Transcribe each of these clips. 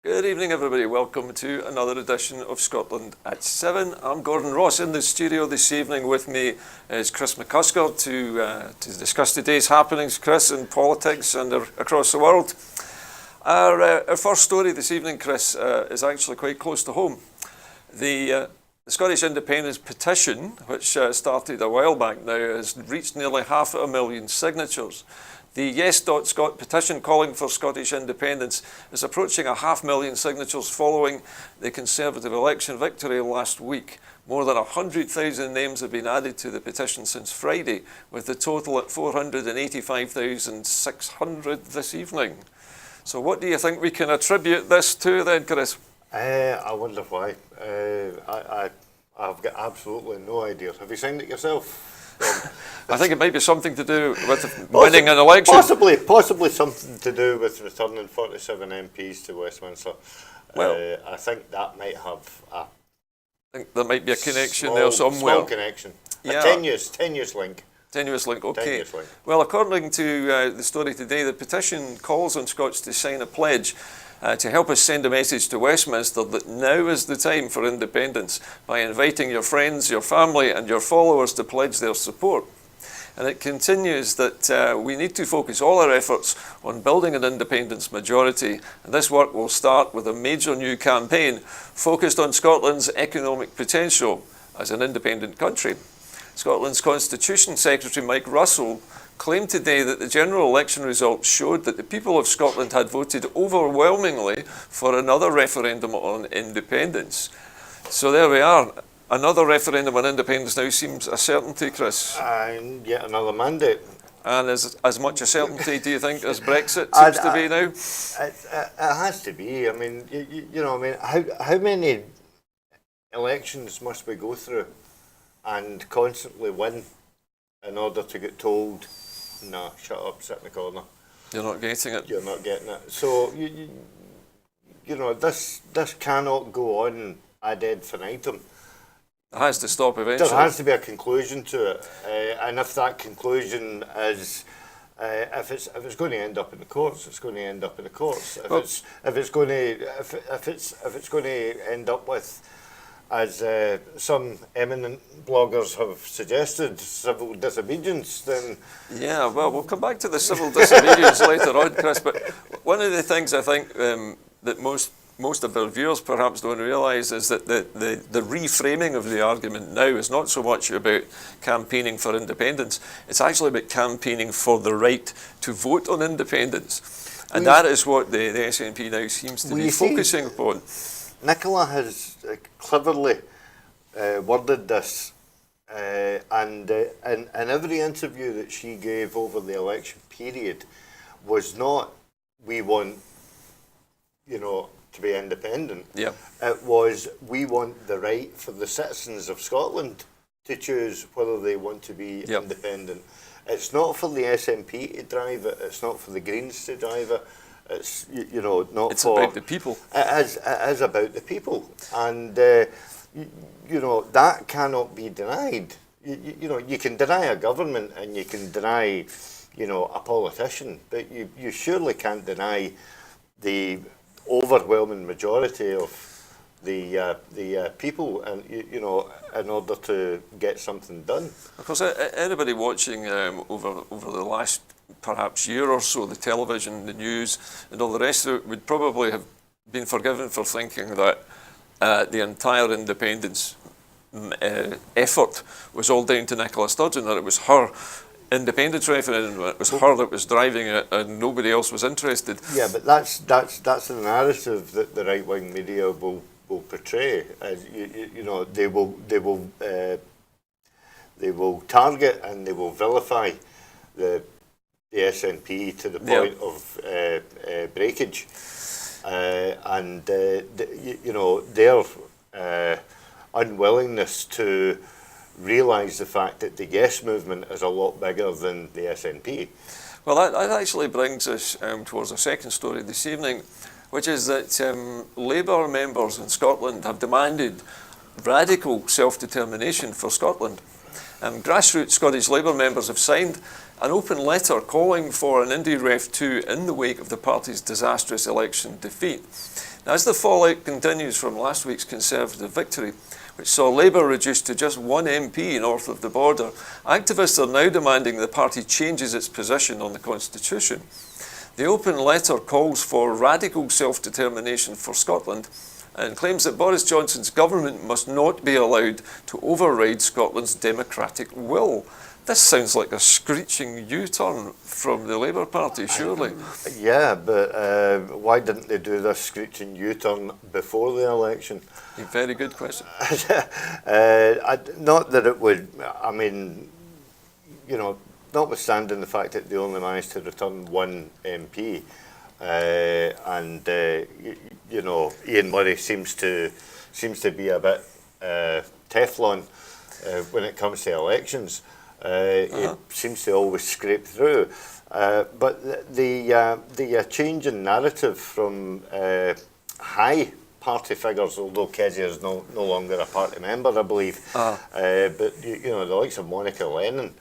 Good evening, everybody. Welcome to another edition of Scotland at 7. I'm Gordon Ross. In the studio this evening with me is Chris McCusker to discuss today's happenings, Chris, in politics and across the world. Our first story this evening, Chris, is actually quite close to home. The Scottish Independence petition, which started a while back now, has reached nearly 500,000 signatures. The Yes.Scot petition calling for Scottish independence is approaching 500,000 signatures following the Conservative election victory last week. More than 100,000 names have been added to the petition since Friday, with the total at 485,600 this evening. So what do you think we can attribute this to then, Chris? I wonder why. I've got absolutely no idea. Have you signed it yourself? I think it might be something to do with winning an election. Possibly something to do with returning 47 MPs to Westminster. Well, I think that might have I think there might be a connection there somewhere. Small connection. Yeah. A tenuous link. Tenuous link, okay. Tenuous link. Well, according to the story today, the petition calls on Scots to sign a pledge to help us send a message to Westminster that now is the time for independence by inviting your friends, your family and your followers to pledge their support. And it continues that we need to focus all our efforts on building an independence majority, and this work will start with a major new campaign focused on Scotland's economic potential as an independent country. Scotland's Constitution Secretary Mike Russell claimed today that the general election results showed that the people of Scotland had voted overwhelmingly for another referendum on independence. So there we are. Another referendum on independence now seems a certainty, Chris. And yet another mandate. And as much a certainty, do you think, as Brexit seems to be now? It has to be. I mean, how many elections must we go through and constantly win in order to get told, no, shut up, sit in the corner. You're not getting it. You're not getting it. So, this cannot go on ad infinitum. It has to stop eventually. There has to be a conclusion to it. And if that conclusion is, if it's going to end up in the courts, it's going to end up in the courts. If it's going to end up with, as some eminent bloggers have suggested, civil disobedience, then... Yeah, well, we'll come back to the civil disobedience later on, Chris, but one of the things I think that most of our viewers perhaps don't realise is that the reframing of the argument now is not so much about campaigning for independence, it's actually about campaigning for the right to vote on independence. And that is what the SNP now seems to be focusing upon. Nicola has cleverly worded this, and in every interview that she gave over the election period was not, we want, to be independent. Yeah. It was, we want the right for the citizens of Scotland to choose whether they want to be independent. It's not for the SNP to drive it, it's not for the Greens to drive it. It's It's about the people. It is about the people, and that cannot be denied. You can deny a government and you can deny, a politician, but you surely can't deny the overwhelming majority of the people, and in order to get something done. Of course, anybody watching over the last perhaps year or so, the television, the news, and all the rest of it would probably have been forgiven for thinking that the entire independence effort was all down to Nicola Sturgeon, that it was her independence referendum, it was her that was driving it, and nobody else was interested. Yeah, but that's the narrative that the right-wing media will portray. As they will target and they will vilify the SNP to the point of breakage, and their unwillingness to realise the fact that the Yes movement is a lot bigger than the SNP. Well, that actually brings us towards a second story this evening, which is that Labour members in Scotland have demanded radical self-determination for Scotland. Grassroots Scottish Labour members have signed an open letter calling for an Indy Ref 2 in the wake of the party's disastrous election defeat. Now, as the fallout continues from last week's Conservative victory, which saw Labour reduced to just one MP north of the border, activists are now demanding the party changes its position on the Constitution. The open letter calls for radical self-determination for Scotland and claims that Boris Johnson's government must not be allowed to override Scotland's democratic will. This sounds like a screeching U-turn from the Labour Party, surely. Yeah, but why didn't they do this screeching U-turn before the election? A very good question. Not that it would, I mean, you know, notwithstanding the fact that they only managed to return one MP, you know, Ian Murray seems to be a bit Teflon when it comes to elections. He seems to always scrape through. But the change in narrative from high party figures, although Kezia is no longer a party member, I believe, but you know, the likes of Monica Lennon.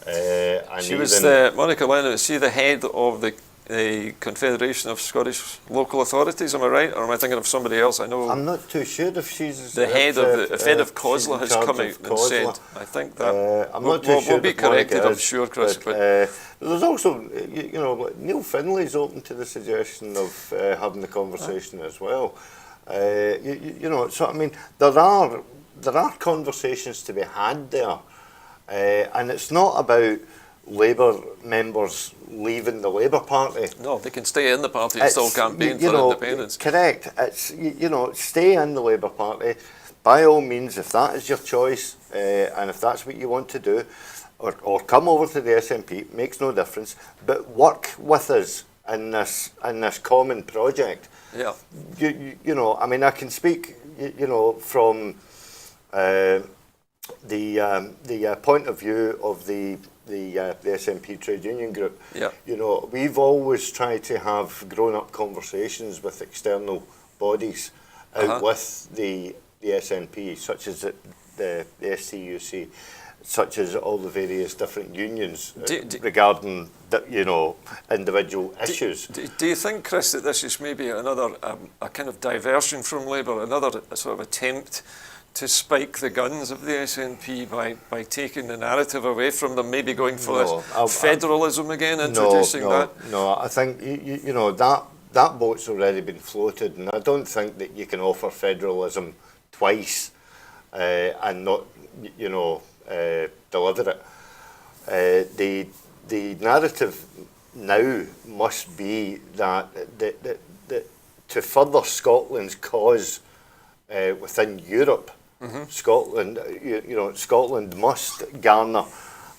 And she was Monica Lennon, is she the head of the Confederation of Scottish Local Authorities, am I right? Or am I thinking of somebody else? I know. I'm not too sure if she's... The head of the Fed of COSLA has come out and said, I think that... I'm not too sure. We'll be corrected, I'm sure, Chris. But there's also, you know, Neil Findlay's open to the suggestion of having the conversation as well. You know, so I mean, there are conversations to be had there. And it's not about Labour members leaving the Labour Party. No, they can stay in the party and still campaign for independence. Correct. It's, you know, stay in the Labour Party. By all means, if that is your choice, and if that's what you want to do, or come over to the SNP, makes no difference, but work with us in this common project. Yeah. You know, I mean, I can speak, you know, from the point of view of the SNP trade union group. Yeah. You know, we've always tried to have grown-up conversations with external bodies out with the SNP, such as the STUC, such as all the various different unions regarding, you know, individual issues. Do you think, Chris, that this is maybe another a kind of diversion from Labour, another sort of attempt to spike the guns of the SNP by taking the narrative away from them, maybe going for this federalism again, introducing that? No, I think, you know, that boat's already been floated, and I don't think that you can offer federalism twice and not, you know, deliver it. The narrative now must be that to further Scotland's cause within Europe, Scotland, you know, Scotland must garner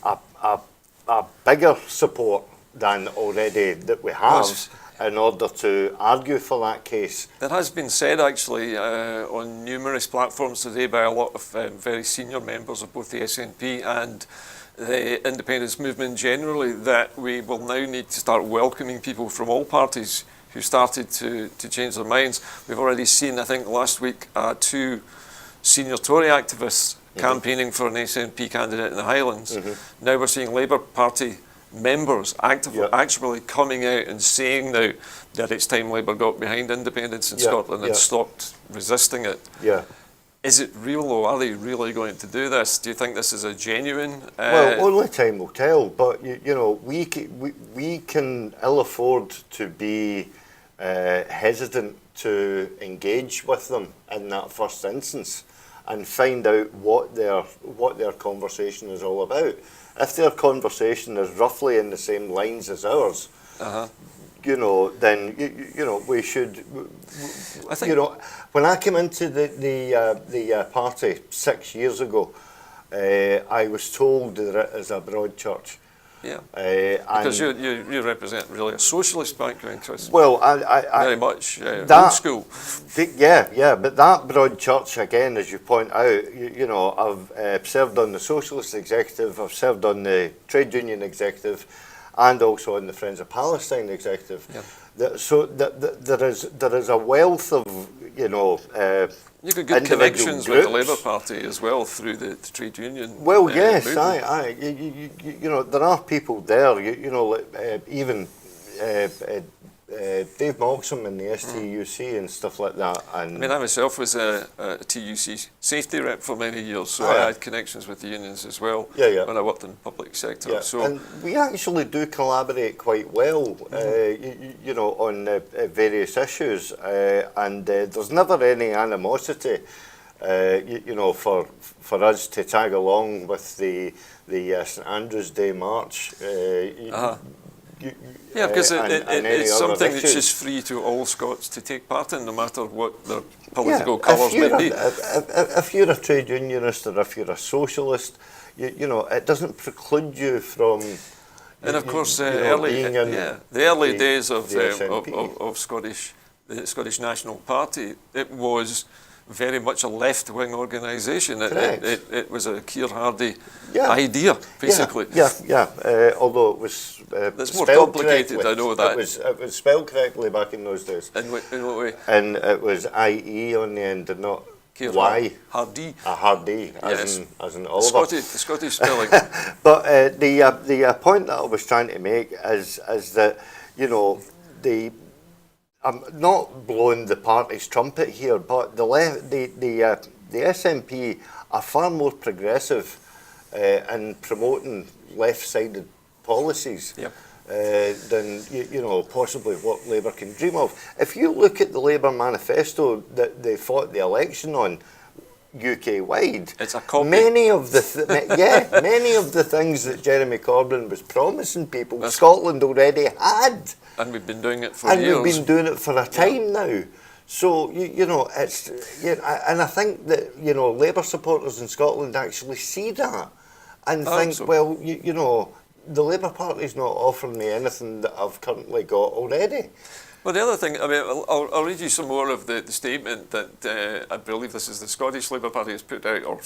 a bigger support than already that we have in order to argue for that case. It has been said actually on numerous platforms today by a lot of very senior members of both the SNP and the independence movement generally that we will now need to start welcoming people from all parties who started to change their minds. We've already seen, I think last week, 2 senior Tory activists campaigning for an SNP candidate in the Highlands. Now we're seeing Labour Party members actually coming out and saying now that it's time Labour got behind independence in Scotland and stopped resisting it. Is it real, or are they really going to do this? Do you think this is a genuine... Well, only time will tell, but you know, we can ill afford to be hesitant to engage with them in that first instance and find out what their conversation is all about. If their conversation is roughly in the same lines as ours, you know, then you know we should. I think, you know, when I came into the party 6 years ago, I was told that it is a broad church. Yeah, because you represent really a socialist background, Chris. Well, I very much old school. But that broad church, again, as you point out, you know, I've served on the Socialist Executive, I've served on the Trade Union Executive, and also on the Friends of Palestine Executive. So there is a wealth of, you know, You got good individual connections with the groups. Labour Party as well through the trade union. Well, yes, movement. you know, there are people there. You know, like, even Dave Malcolm in the STUC and stuff like that. And I mean, I myself was a TUC safety rep for many years, so Oh, yeah. I had connections with the unions as well when I worked in the public sector. yeah, So and we actually do collaborate quite well, you know, on various issues, and there's never any animosity, you know, for us to tag along with the St Andrew's Day March. yeah, because and any it's other something that's issues. just free to all Scots to take part in, no matter what their political if colours you're may be. if you're a trade unionist or if you're a socialist, you know, it doesn't preclude you from. And of course, you know, being in the early days of the SNP. The Scottish National Party, it was very much a left-wing organisation. It was a Keir Hardie idea, basically. Although it was It's more spelled complicated, correctly. I know that. It was spelled correctly back in those days. In what way? And it was IE on the end and not Keir Y. Hardie. A Hardie, Yes. as in Oliver. The Scottish spelling. But the point that I was trying to make is that, you know, I'm not blowing the party's trumpet here, but the SNP are far more progressive in promoting left-sided policies than you know, possibly what Labour can dream of. If you look at the Labour manifesto that they fought the election on, UK-wide, It's a copy. many of the things that Jeremy Corbyn was promising people, Scotland already had. And we've been doing it for And years. we've been doing it for a time now. So, you know, it's, and I think that, you know, Labour supporters in Scotland actually see that and think, so. well, you know, the Labour Party's not offering me anything that I've currently got already. Well, the other thing, I mean, I'll read you some more of the statement that I believe this is the Scottish Labour Party has put out, or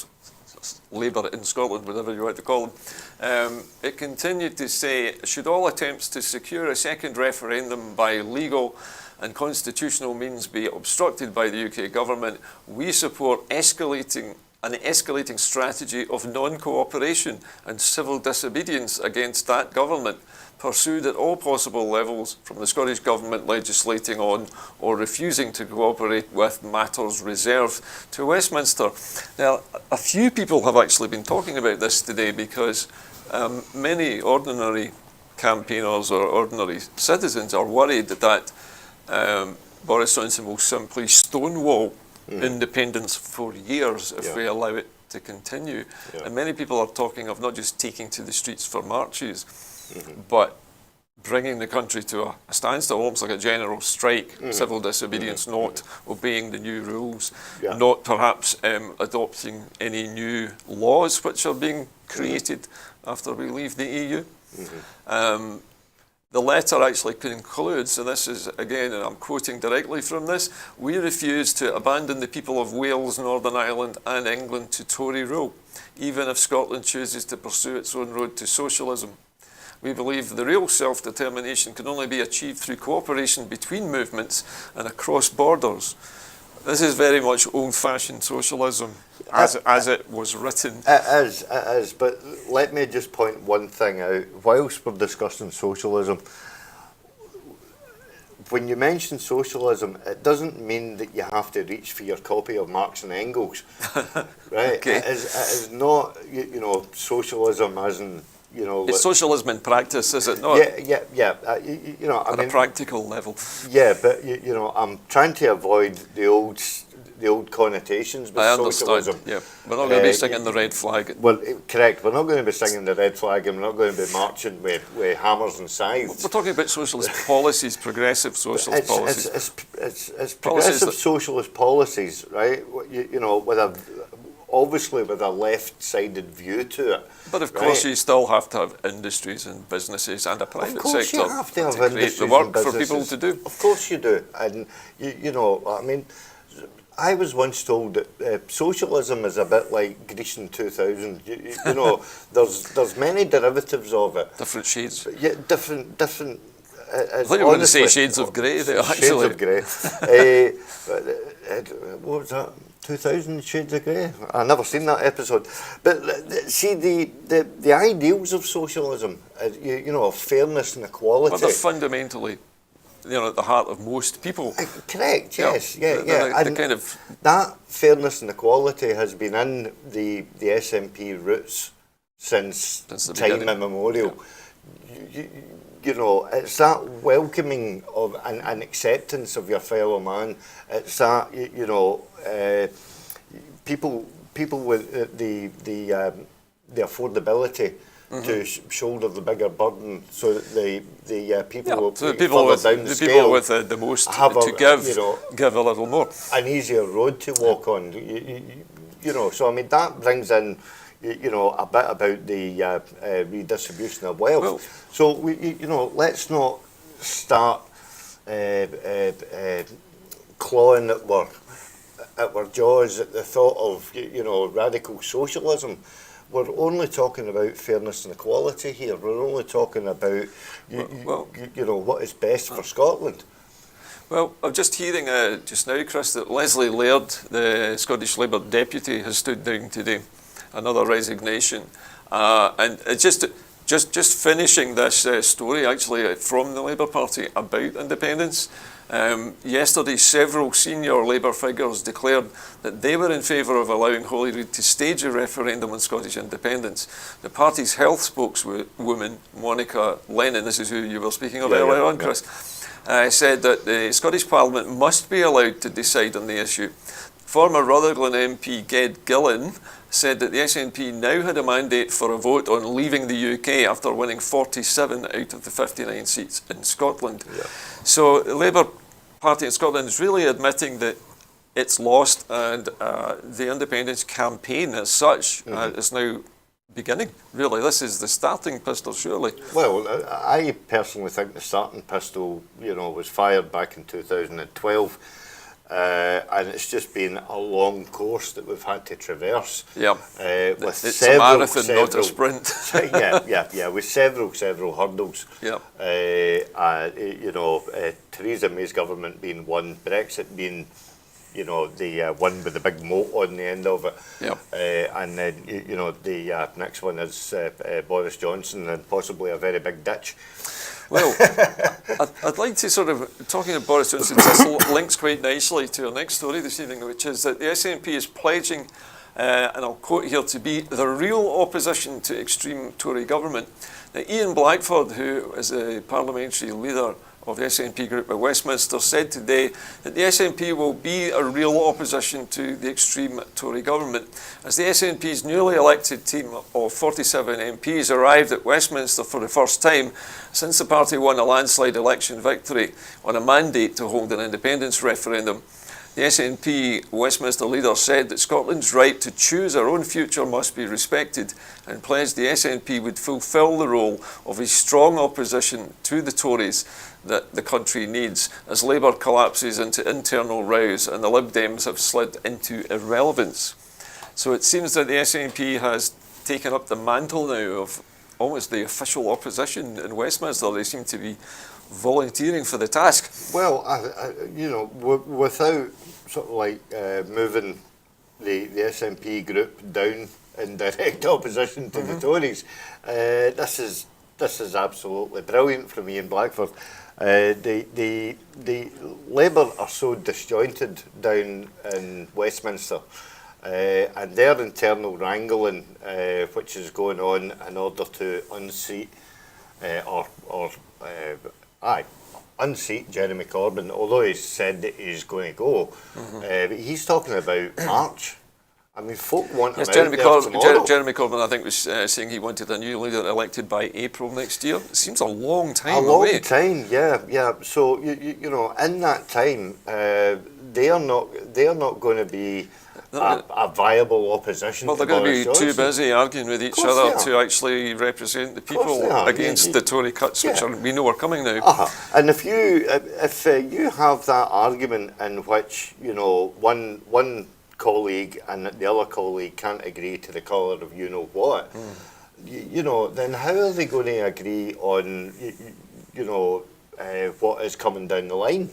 Labour in Scotland, whatever you want to call them. It continued to say, should all attempts to secure a second referendum by legal and constitutional means be obstructed by the UK government, we support an escalating strategy of non-cooperation and civil disobedience against that government, pursued at all possible levels, from the Scottish Government legislating on or refusing to cooperate with matters reserved to Westminster. Now, a few people have actually been talking about this today because many ordinary campaigners or ordinary citizens are worried that Boris Johnson will simply stonewall independence for years if we allow it to continue. And many people are talking of not just taking to the streets for marches, but bringing the country to a standstill, almost like a general strike, civil disobedience, not obeying the new rules, not perhaps adopting any new laws which are being created after we leave the EU. The letter actually concludes, and this is, again, and I'm quoting directly from this, we refuse to abandon the people of Wales, Northern Ireland and England to Tory rule, even if Scotland chooses to pursue its own road to socialism. We believe the real self-determination can only be achieved through cooperation between movements and across borders. This is very much old-fashioned socialism, as it was written. It is, but let me just point one thing out. Whilst we're discussing socialism, when you mention socialism, it doesn't mean that you have to reach for your copy of Marx and Engels, right? Okay. It is not, you know, socialism as in, you know... It's socialism in practice, is it not? Yeah. You know, I At mean, a practical level. yeah, but you know, I'm trying to avoid the old connotations with I understand. socialism. Yeah, we're not going to be singing the red flag. Well, correct. We're not going to be singing the red flag, and we're not going to be marching with hammers and scythes. We're talking about socialist policies, progressive socialist policies. It's progressive socialist policies, right? You know, obviously with a left-sided view to it. But of course, you still have to have industries and businesses and a private Of course sector you have to have create industries the work and for people businesses. to do. Of course you do. And, you know, I mean, I was once told that socialism is a bit like Grecian 2000. You know, there's many derivatives of it. Different shades. Yeah, different. I thought you were going to say shades of grey there, actually. Shades of grey. what was that? 2000 Shades of Grey. I never seen that episode. But see, the ideals of socialism, you know, of fairness and equality. Well, they're fundamentally, you know, at the heart of most people. Correct. Yes. Yeah. The kind of that fairness and equality has been in the SNP roots since the time beginning. immemorial. Yeah. You know, it's that welcoming of and acceptance of your fellow man. It's that you know, people with the affordability to shoulder the bigger burden, so that the people so the people with down the people with the most have to give you know, give a little more. an easier road to walk on. You know, so I mean that brings in, you know, a bit about the redistribution of wealth. Well, so you know, let's not start clawing at our jaws at the thought of, you know, radical socialism. We're only talking about fairness and equality here. We're only talking about you know, what is best for Scotland. Well, I'm just hearing just now, Chris, that Leslie Laird, the Scottish Labour deputy, has stood down today. Another resignation, and it's just finishing this story actually from the Labour Party about independence. Yesterday, several senior Labour figures declared that they were in favour of allowing Holyrood to stage a referendum on Scottish independence. The party's health spokeswoman, Monica Lennon, this is who you were speaking of earlier on, Chris, said that the Scottish Parliament must be allowed to decide on the issue. Former Rutherglen MP Ged Gillen said that the SNP now had a mandate for a vote on leaving the UK after winning 47 out of the 59 seats in Scotland. Yeah. So the Labour Party in Scotland is really admitting that it's lost, and the independence campaign as such is now beginning. Really, this is the starting pistol, surely. Well, I personally think the starting pistol, you know, was fired back in 2012. And it's just been a long course that we've had to traverse. Yeah, with it's a marathon, not a sprint. With several hurdles. Yeah. You know, Theresa May's government being one, Brexit being, you know, the one with the big moat on the end of it. Yeah. And then, you know, the next one is Boris Johnson and possibly a very big ditch. Well, I'd like to sort of, talking of Boris Johnson, this links quite nicely to our next story this evening, which is that the SNP is pledging, and I'll quote here, to be the real opposition to extreme Tory government. Now, Ian Blackford, who is a parliamentary leader of the SNP group at Westminster, said today that the SNP will be a real opposition to the extreme Tory government. As the SNP's newly elected team of 47 MPs arrived at Westminster for the first time since the party won a landslide election victory on a mandate to hold an independence referendum, the SNP Westminster leader said that Scotland's right to choose our own future must be respected, and pledged the SNP would fulfil the role of a strong opposition to the Tories that the country needs as Labour collapses into internal rows and the Lib Dems have slid into irrelevance. So it seems that the SNP has taken up the mantle now of almost the official opposition in Westminster. They seem to be volunteering for the task. Well, you know, without sort of like moving the SNP group down in direct opposition to the Tories, this is absolutely brilliant from Ian Blackford. The Labour are so disjointed down in Westminster, and their internal wrangling, which is going on in order to unseat unseat Jeremy Corbyn, although he's said that he's going to go. But he's talking about March. I mean, folk want him Jeremy out there tomorrow. Jeremy Corbyn, I think, was saying he wanted a new leader elected by April next year. It seems a long time away. A long time, yeah. So you know, in that time, they are not going to be a viable opposition. Well, they're going to be too busy arguing with each other to actually represent the people against the Tory cuts, which we know are coming now. And if you have that argument in which, you know, one colleague and the other colleague can't agree to the colour of you know what, you know, then how are they going to agree on, you know, what is coming down the line?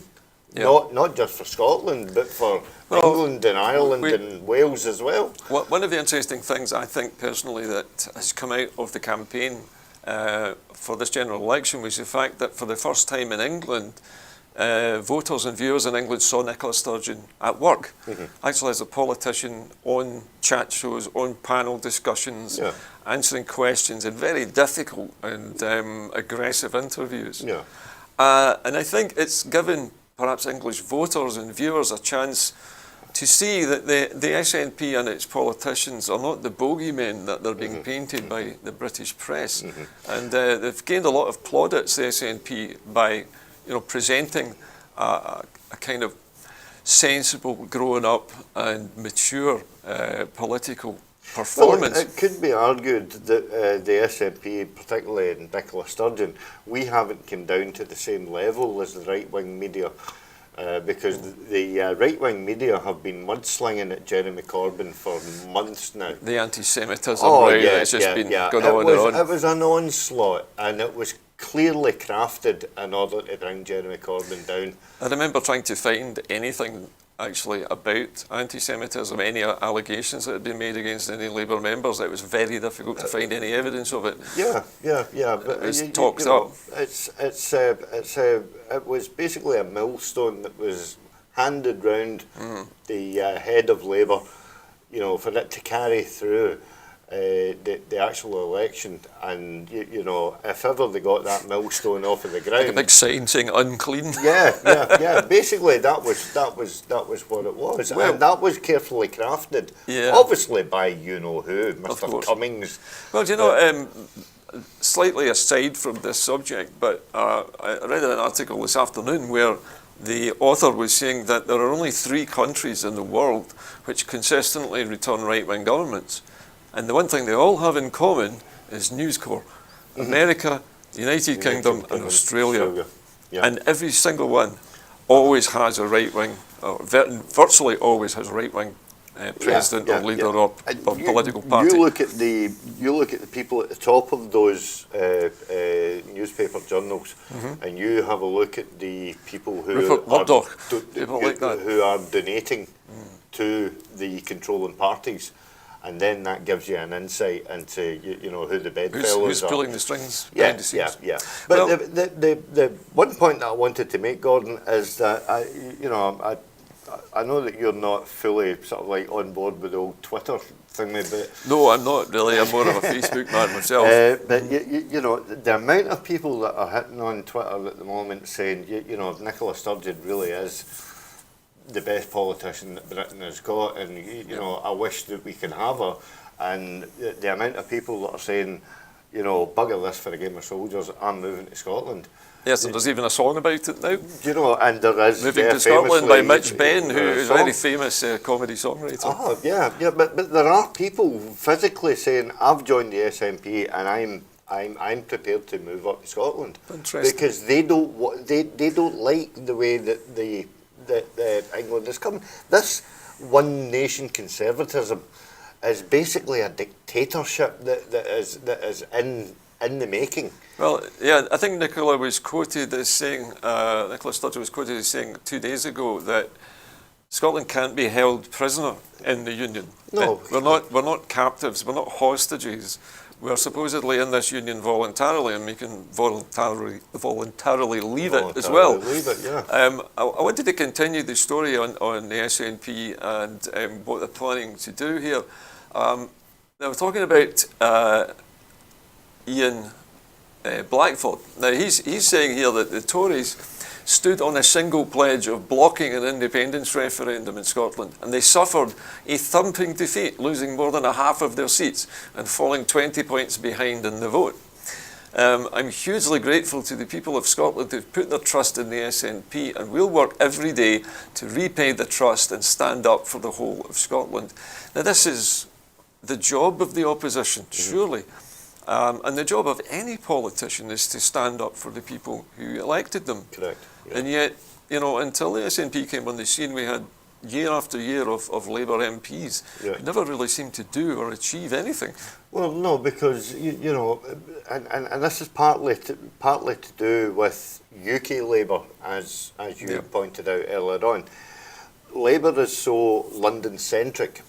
not just for Scotland, but for England and Ireland and Wales as well. One of the interesting things I think personally that has come out of the campaign for this general election was the fact that for the first time in England, voters and viewers in England saw Nicola Sturgeon at work, actually as a politician on chat shows, on panel discussions, answering questions in very difficult and aggressive interviews. And I think it's given perhaps English voters and viewers a chance to see that the SNP and its politicians are not the bogeymen that they're being painted by the British press. And they've gained a lot of plaudits, the SNP, by presenting a kind of sensible, grown-up and mature political performance. Well, it could be argued that the SNP, particularly in Nicola Sturgeon, we haven't come down to the same level as the right-wing media. Because the right-wing media have been mudslinging at Jeremy Corbyn for months now. The anti-Semitism, it's just been going on and on. It was an onslaught, and it was clearly crafted in order to bring Jeremy Corbyn down. I remember trying to find anything actually about anti-Semitism, any allegations that had been made against any Labour members. It was very difficult to find any evidence of it. But it's talked up. It was basically a millstone that was handed round the head of Labour, for it to carry through the actual election, and if ever they got that millstone off of the ground, like a big sign saying unclean. Basically that was what it was, and that was carefully crafted, obviously by who, Mr. Cummings. Well, slightly aside from this subject, but I read an article this afternoon where the author was saying that there are only 3 countries in the world which consistently return right-wing governments. And the one thing they all have in common is News Corps. America, the United Kingdom and Australia. And every single one always has a right-wing, or virtually always has a right-wing president or leader or political party. You look at the people at the top of those newspaper journals, and you have a look at the people who who are donating to the controlling parties. And then that gives you an insight into who the bedfellows are. Who's pulling the strings behind the scenes. But well, the one point that I wanted to make, Gordon, is that I know that you're not fully sort of like on board with the old Twitter thingy, but no, I'm not really. I'm more of a Facebook man myself. But the amount of people that are hitting on Twitter at the moment saying, Nicola Sturgeon really is the best politician that Britain has got, and I wish that we could have her, and the amount of people that are saying, bugger this for a game of soldiers, I'm moving to Scotland. Yes, and there's even a song about it now. And there is Moving to Scotland by Mitch Benn, who is a very famous comedy songwriter. But there are people physically saying, I've joined the SNP and I'm prepared to move up to Scotland. Interesting. Because they don't like the way that England is coming. This one nation conservatism is basically a dictatorship that is in the making. Well, I think Nicola was quoted as saying, Nicola Sturgeon was quoted as saying 2 days ago that Scotland can't be held prisoner in the Union. No, we're not captives. We're not hostages. We're supposedly in this union voluntarily, and we can voluntarily leave it as well. I wanted to continue the story on the SNP and what they're planning to do here. Now we're talking about Ian Blackford. Now he's saying here that the Tories stood on a single pledge of blocking an independence referendum in Scotland, and they suffered a thumping defeat, losing more than a half of their seats and falling 20 points behind in the vote. I'm hugely grateful to the people of Scotland who've put their trust in the SNP, and we'll work every day to repay the trust and stand up for the whole of Scotland. Now this is the job of the opposition, surely. And the job of any politician is to stand up for the people who elected them. Correct. And yet, until the SNP came on the scene, we had year after year of Labour MPs never really seem to do or achieve anything. Well, no, because you know, and this is partly to do with UK Labour, as you pointed out earlier on. Labour is so London-centric,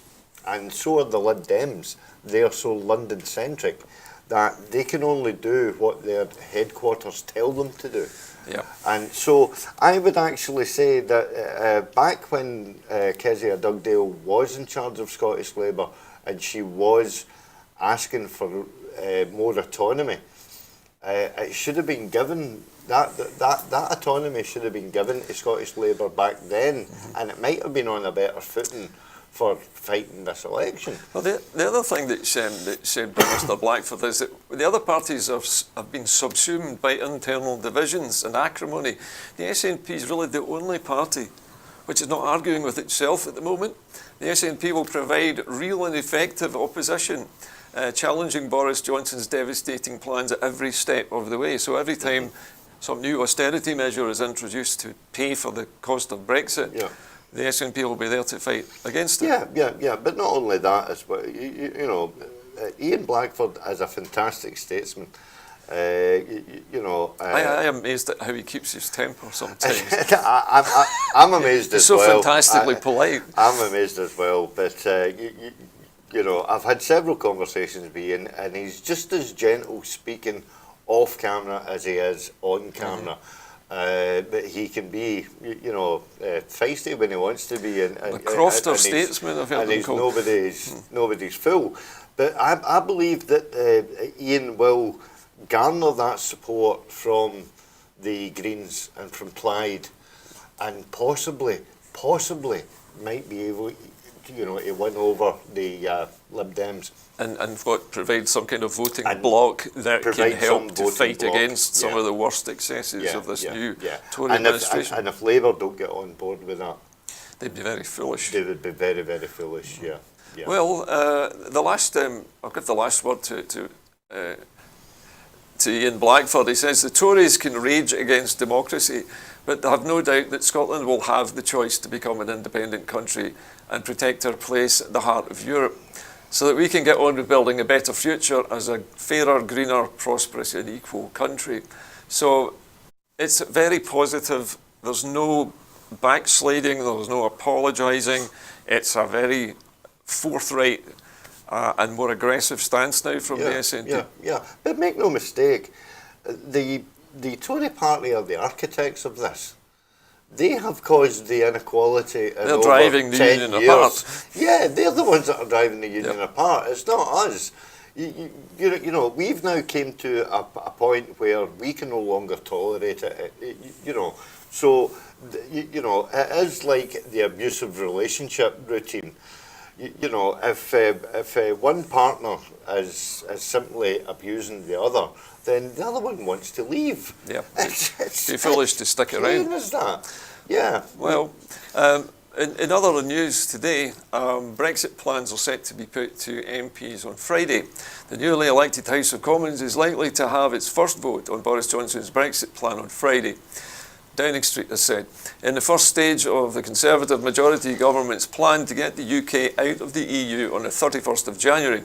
and so are the Lib Dems. They are so London-centric that they can only do what their headquarters tell them to do. Yeah. And so I would actually say that back when Kezia Dugdale was in charge of Scottish Labour and she was asking for more autonomy, it should have been given, that autonomy should have been given to Scottish Labour back then, and it might have been on a better footing for fighting this election. Well, the other thing that said by Mr Blackford is that the other parties have been subsumed by internal divisions and acrimony. The SNP is really the only party which is not arguing with itself at the moment. The SNP will provide real and effective opposition, challenging Boris Johnson's devastating plans at every step of the way. So every time some new austerity measure is introduced to pay for the cost of Brexit, the SNP will be there to fight against it. Yeah. But not only that, as well, you know, Ian Blackford is a fantastic statesman. You know, I am amazed at how he keeps his temper sometimes. I'm amazed as well. He's so fantastically polite. I'm amazed as well, but you know, I've had several conversations with Ian, and he's just as gentle speaking off camera as he is on camera. But he can be, you know, feisty when he wants to be. The Crofter statesman, I've heard him called. Nobody's fool. But I believe that Ian will garner that support from the Greens and from Plaid, and possibly might be able, you know, to win over the Lib Dems. And what, provide some kind of voting bloc that can help to fight against some of the worst excesses of this new Tory administration. And if Labour don't get on board with that, they'd be very foolish. They would be very, very foolish, yeah. Well, the last, I'll give the last word to Ian Blackford. He says the Tories can rage against democracy, but they have no doubt that Scotland will have the choice to become an independent country and protect our place at the heart of Europe, so that we can get on with building a better future as a fairer, greener, prosperous and equal country. So it's very positive. There's no backsliding, there's no apologising. It's a very forthright and more aggressive stance now from the SNP. Yeah, but make no mistake, the Tory party are the architects of this. They have caused the inequality. They're driving the union apart. Yeah, they're the ones that are driving the union apart. It's not us. You know, we've now came to a point where we can no longer tolerate it. You know, so you know, it is like the abusive relationship routine. You know, if one partner is simply abusing the other, then the other one wants to leave. Yeah, it's foolish to stick around. As that. Yeah. Well, in other news today, Brexit plans are set to be put to MPs on Friday. The newly elected House of Commons is likely to have its first vote on Boris Johnson's Brexit plan on Friday. Downing Street has said, in the first stage of the Conservative majority government's plan to get the UK out of the EU on the 31st of January.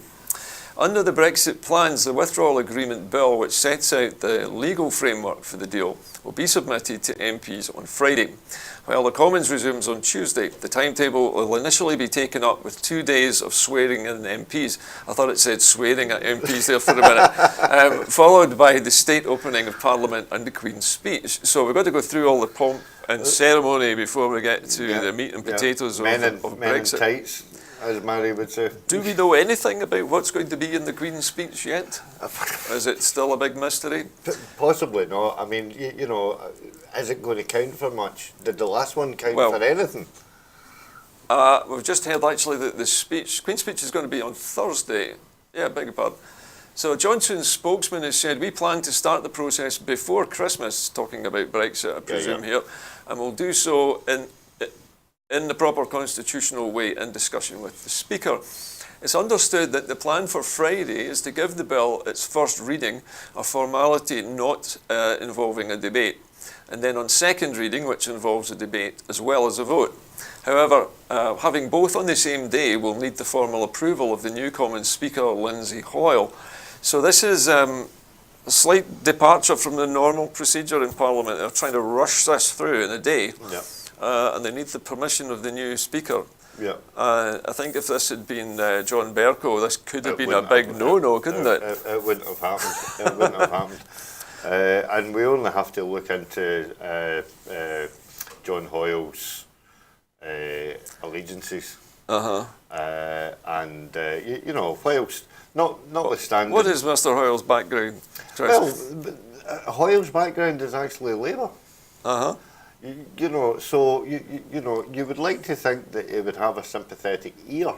Under the Brexit plans, the withdrawal agreement bill, which sets out the legal framework for the deal, will be submitted to MPs on Friday. While the Commons resumes on Tuesday, the timetable will initially be taken up with 2 days of swearing in MPs. I thought it said swearing at MPs there for a minute. Followed by the state opening of Parliament and the Queen's speech. So we've got to go through all the pomp and ceremony before we get to the meat and potatoes of Brexit. Men in tights, as Mary would say. Do we know anything about what's going to be in the Queen's speech yet? Is it still a big mystery? Possibly not. I mean, you know, is it going to count for much? Did the last one count for anything? We've just heard actually that the Queen's speech is going to be on Thursday. Yeah, beg your pardon. So Johnson's spokesman has said, we plan to start the process before Christmas, talking about Brexit, I presume here, and we'll do so in the proper constitutional way in discussion with the Speaker. It's understood that the plan for Friday is to give the bill its first reading, a formality not involving a debate. and then on second reading, which involves a debate as well as a vote. However, having both on the same day will need the formal approval of the new Commons Speaker, Lindsay Hoyle. So this is a slight departure from the normal procedure in Parliament. They're trying to rush this through in a day, and they need the permission of the new Speaker. I think if this had been John Bercow, this could have been a big no-no, couldn't it? It wouldn't have happened. It wouldn't have happened. And we only have to look into John Hoyle's allegiances. And, you know, whilst notwithstanding... What is Mr Hoyle's background, Chris? Well, Hoyle's background is actually Labour. You know, so, you know, you would like to think that he would have a sympathetic ear,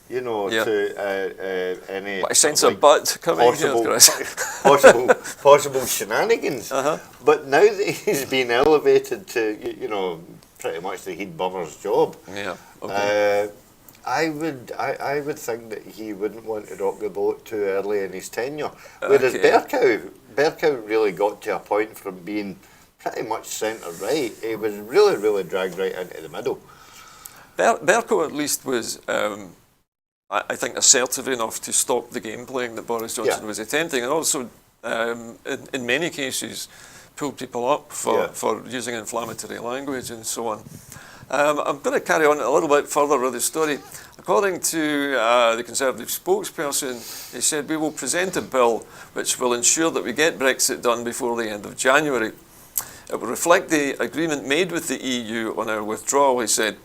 you know, to any... What a sense of butt coming here, Chris. possible shenanigans. But now that he's been elevated to, you know, pretty much the head bummer's job, I would think that he wouldn't want to rock the boat too early in his tenure. Whereas Bercow really got to a point from being pretty much centre-right. He was really, really dragged right into the middle. Bercow at least was, I think, assertive enough to stop the game playing that Boris Johnson was attempting, and also, in many cases, pulled people up for using inflammatory language and so on. I'm going to carry on a little bit further with the story. According to the Conservative spokesperson, he said, "We will present a bill which will ensure that we get Brexit done before the end of January. It will reflect the agreement made with the EU on our withdrawal," he said.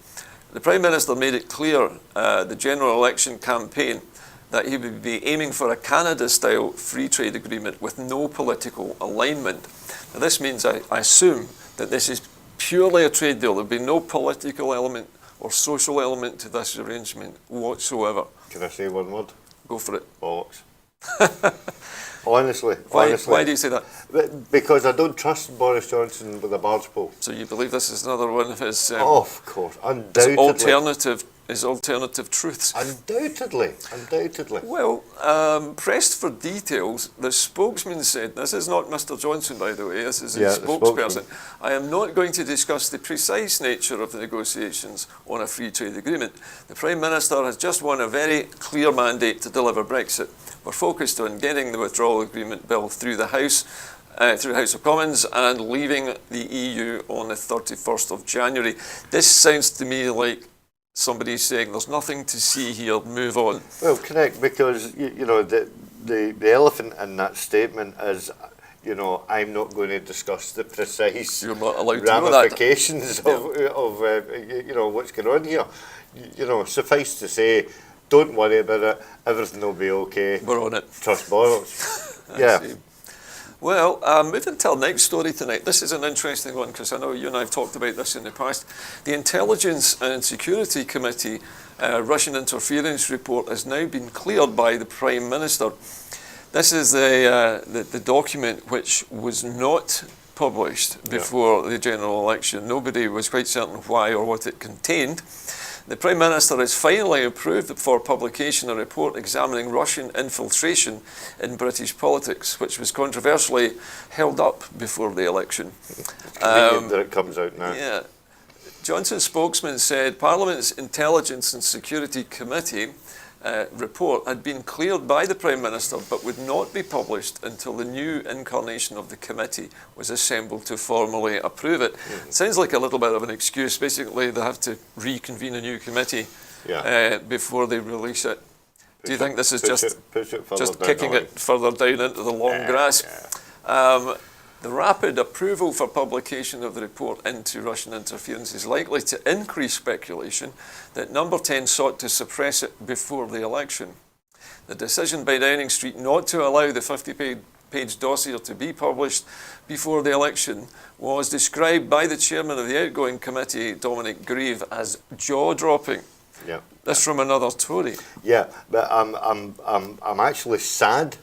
The Prime Minister made it clear the general election campaign that he would be aiming for a Canada-style free trade agreement with no political alignment. Now this means, I assume, that this is purely a trade deal. There'll be no political element or social element to this arrangement whatsoever. Can I say one word? Go for it. Bollocks. Honestly. Why do you say that? Because I don't trust Boris Johnson with a barge pole. So you believe this is another one of his... of course, undoubtedly. His alternative truths. Undoubtedly. Well, pressed for details, the spokesman said, this is not Mr Johnson, by the way, this is his spokesperson, "I am not going to discuss the precise nature of the negotiations on a free trade agreement. The Prime Minister has just won a very clear mandate to deliver Brexit. We're focused on getting the withdrawal agreement bill through the House of Commons and leaving the EU on the 31st of January. This sounds to me like somebody's saying there's nothing to see here, move on. Well, correct, because you know the elephant in that statement is, you know, I'm not going to discuss the precise ramifications of you know, what's going on here. You know, suffice to say, don't worry about it. Everything will be okay. We're on it. Trust Boris. Yeah. Well, moving to our next story tonight. This is an interesting one because I know you and I have talked about this in the past. The Intelligence and Security Committee Russian interference report has now been cleared by the Prime Minister. This is the document which was not published before the general election. Nobody was quite certain why or what it contained. The Prime Minister has finally approved for publication a report examining Russian infiltration in British politics, which was controversially held up before the election. That it comes out now. Yeah. Johnson's spokesman said Parliament's Intelligence and Security Committee report had been cleared by the Prime Minister but would not be published until the new incarnation of the committee was assembled to formally approve it. Sounds like a little bit of an excuse. Basically, they have to reconvene a new committee before they release it. Do you think this is just kicking it further down into the long grass? The rapid approval for publication of the report into Russian interference is likely to increase speculation that Number 10 sought to suppress it before the election. The decision by Downing Street not to allow the 50-page dossier to be published before the election was described by the chairman of the outgoing committee, Dominic Grieve, as jaw-dropping. Yeah. That's from another Tory. Yeah, but I'm actually sad.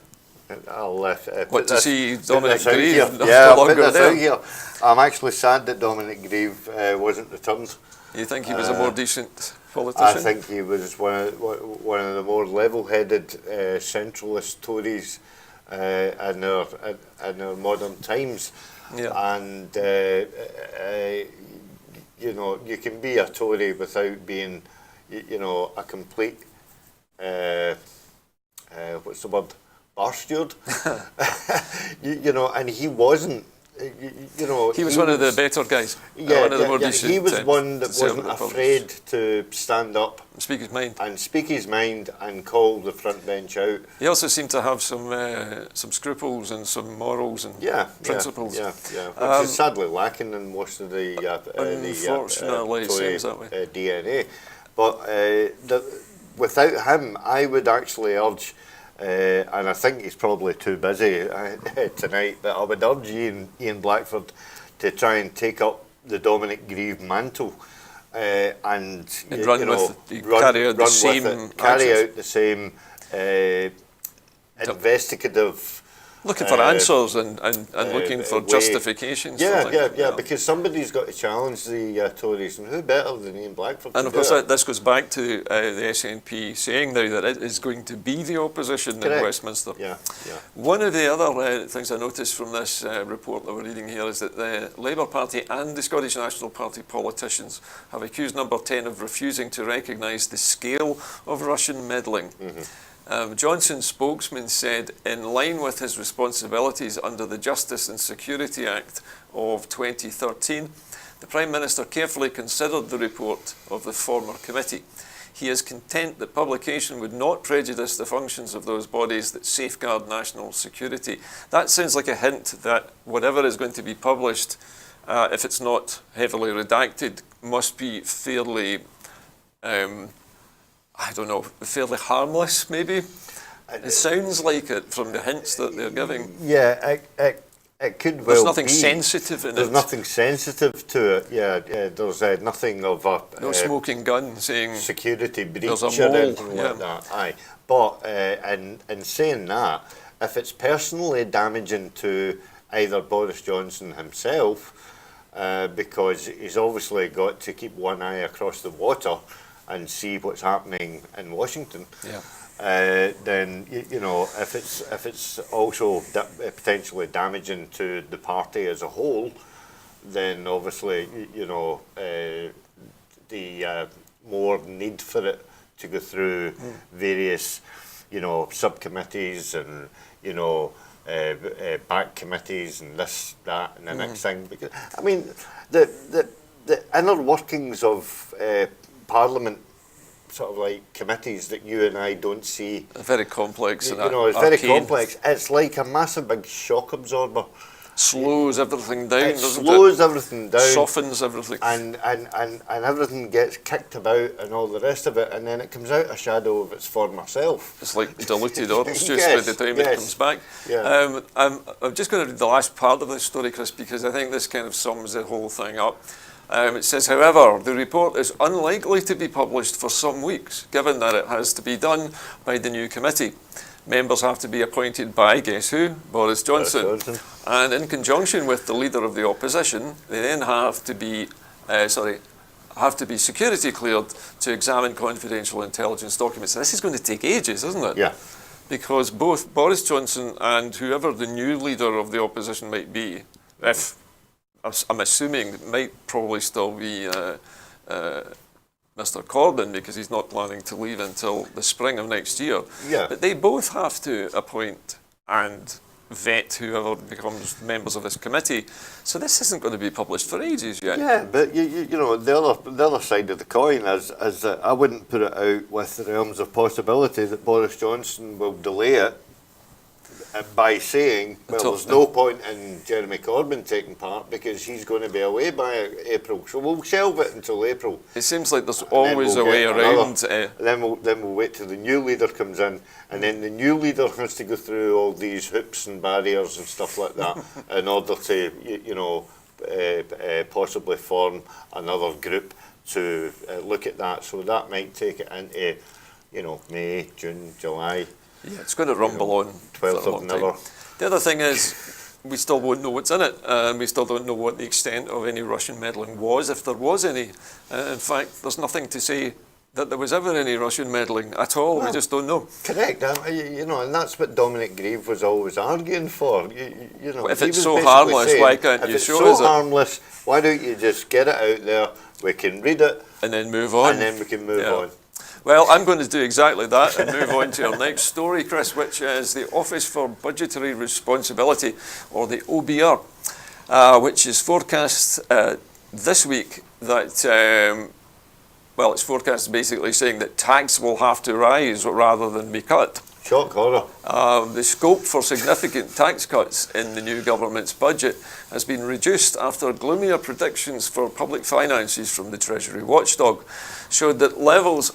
I'll what to see Dominic Grieve no longer there. I'm actually sad that Dominic Grieve wasn't returned. You think he was a more decent politician? I think he was one of the more level-headed centralist Tories in our modern times. Yeah. And you know, you can be a Tory without being, you know, a complete what's the word, bastard. you know, and he wasn't. You know, He was one of the better guys. Yeah, one of the more yeah. decent, He was one that conservative wasn't publishers. afraid to stand up Speak his mind. and speak his mind and call the front bench out. He also seemed to have some scruples and some morals and principles. Which is sadly lacking in most of the unfortunately, it Tory seems that way. DNA. But without him, I would actually urge. And I think he's probably too busy tonight, but I would urge Ian Blackford to try and take up the Dominic Grieve mantle and run you know, with carry out the same out the same investigative. Looking for answers and looking for way. justifications. Because somebody's got to challenge the Tories, and who better than Ian Blackford? And of course, this goes back to the SNP saying now that it is going to be the opposition Correct. in Westminster. Yeah. One of the other things I noticed from this report that we're reading here is that the Labour Party and the Scottish National Party politicians have accused Number 10 of refusing to recognise the scale of Russian meddling. Johnson's spokesman said, in line with his responsibilities under the Justice and Security Act of 2013, the Prime Minister carefully considered the report of the former committee. He is content that publication would not prejudice the functions of those bodies that safeguard national security. That sounds like a hint that whatever is going to be published, if it's not heavily redacted, must be fairly fairly harmless, maybe? It sounds like it from the hints that they're giving. Yeah, it could well be. There's nothing sensitive in it. There's nothing sensitive to it, there's nothing of a... No smoking gun saying... security breach there's or a mole, anything like that, aye. But in saying that, if it's personally damaging to either Boris Johnson himself, because he's obviously got to keep one eye across the water and see what's happening in Washington. Then you know, if it's also potentially damaging to the party as a whole, then obviously you know the more need for it to go through various subcommittees and back committees and this, that, and the next thing. Because I mean, the inner workings of Parliament, sort of like committees that you and I don't see. Very complex. You know, it's very complex. It's like a massive big shock absorber. Slows everything down, doesn't it? Slows everything down. Softens everything. And everything gets kicked about and all the rest of it, and then it comes out a shadow of its former self. It's like diluted orange juice by the time it comes back. Yeah. I'm just going to read the last part of this story, Chris, because I think this kind of sums the whole thing up. It says, however, the report is unlikely to be published for some weeks, given that it has to be done by the new committee. Members have to be appointed by, guess who? Boris Johnson. And in conjunction with the leader of the opposition, they then have to be security cleared to examine confidential intelligence documents. This is going to take ages, isn't it? Yeah. Because both Boris Johnson and whoever the new leader of the opposition might be, if I'm assuming it might probably still be Mr. Corbyn, because he's not planning to leave until the spring of next year. Yeah. But they both have to appoint and vet whoever becomes members of this committee. So this isn't going to be published for ages yet. Yeah, but you know, the other side of the coin is that I wouldn't put it out with the realms of possibility that Boris Johnson will delay it by saying, well, there's no point in Jeremy Corbyn taking part because he's going to be away by April, so we'll shelve it until April. It seems like there's always a way around. Then we'll wait till the new leader comes in, and then the new leader has to go through all these hoops and barriers and stuff like that in order to, possibly form another group to look at that. So that might take it into, May, June, July. Yeah, it's going to rumble on 12th of November. The other thing is, we still won't know what's in it, and we still don't know what the extent of any Russian meddling was, if there was any. In fact, there's nothing to say that there was ever any Russian meddling at all. We just don't know. Correct. You know, and that's what Dominic Grieve was always arguing for. You know, If it's so harmless, saying, why can't you show us it? If it's so harmless, why don't you just get it out there? We can read it and then move on. And then we can move on. Well, I'm going to do exactly that and move on to our next story, Chris, which is the Office for Budgetary Responsibility, or the OBR, which is forecast this week that, well, it's forecast basically saying that tax will have to rise rather than be cut. Shock horror. The scope for significant tax cuts in the new government's budget has been reduced after gloomier predictions for public finances from the Treasury watchdog showed that